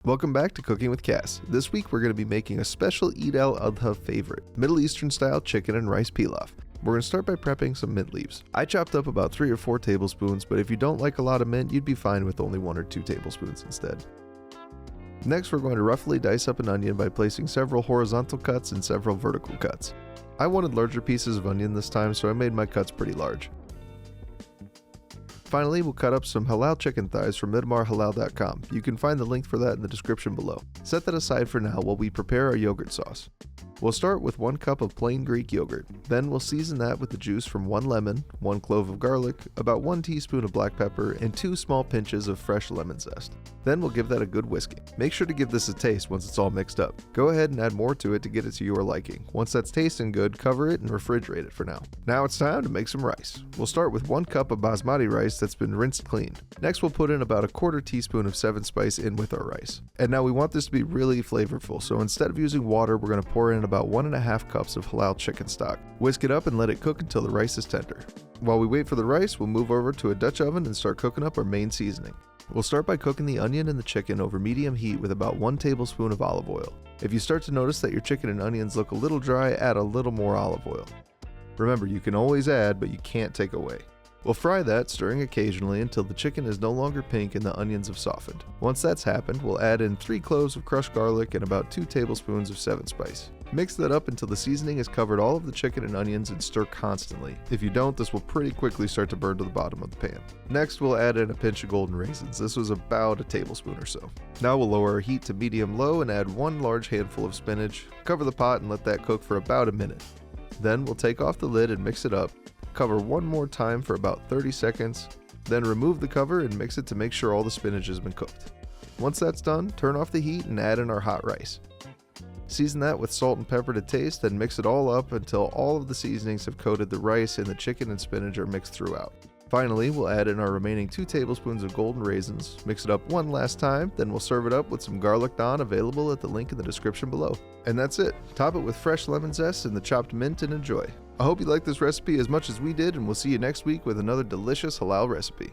Welcome back to Cooking with Cass. This week we're going to be making a special Eid al-Adha favorite, Middle Eastern style chicken and rice pilaf. We're going to start by prepping some mint leaves. I chopped up about 3 or 4 tablespoons, but if you don't like a lot of mint, you'd be fine with only 1 or 2 tablespoons instead. Next, we're going to roughly dice up an onion by placing several horizontal cuts and several vertical cuts. I wanted larger pieces of onion this time, so I made my cuts pretty large. Finally, we'll cut up some halal chicken thighs from Midamar You can find the link for that in the description below. Set that aside for now while we prepare our yogurt sauce. We'll start with 1 cup of plain Greek yogurt. Then we'll season that with the juice from 1 lemon, 1 clove of garlic, about 1 teaspoon of black pepper, and 2 small pinches of fresh lemon zest. Then we'll give that a good whisking. Make sure to give this a taste once it's all mixed up. Go ahead and add more to it to get it to your liking. Once that's tasting good, cover it and refrigerate it for now. Now it's time to make some rice. We'll start with 1 cup of basmati rice that's been rinsed clean. Next we'll put in about a 1/4 teaspoon of 7 spice in with our rice. And now we want this to be really flavorful, so instead of using water, we're going to pour in about 1.5 cups of halal chicken stock. Whisk it up and let it cook until the rice is tender. While we wait for the rice, we'll move over to a Dutch oven and start cooking up our main seasoning. We'll start by cooking the onion and the chicken over medium heat with about 1 tablespoon of olive oil. If you start to notice that your chicken and onions look a little dry, add a little more olive oil. Remember, you can always add, but you can't take away. We'll fry that, stirring occasionally until the chicken is no longer pink and the onions have softened. Once that's happened, we'll add in 3 cloves of crushed garlic and about 2 tablespoons of 7 spice. Mix that up until the seasoning has covered all of the chicken and onions and stir constantly. If you don't, this will pretty quickly start to burn to the bottom of the pan. Next, we'll add in a pinch of golden raisins. This was about a tablespoon or so. Now we'll lower our heat to medium-low and add 1 large handful of spinach. Cover the pot and let that cook for about a minute. Then we'll take off the lid and mix it up. Cover 1 more time for about 30 seconds. Then remove the cover and mix it to make sure all the spinach has been cooked. Once that's done, turn off the heat and add in our hot rice. Season that with salt and pepper to taste, then mix it all up until all of the seasonings have coated the rice and the chicken and spinach are mixed throughout. Finally, we'll add in our remaining 2 tablespoons of golden raisins, mix it up one last time, then we'll serve it up with some garlic naan available at the link in the description below. And that's it. Top it with fresh lemon zest and the chopped mint and enjoy. I hope you liked this recipe as much as we did, and we'll see you next week with another delicious halal recipe.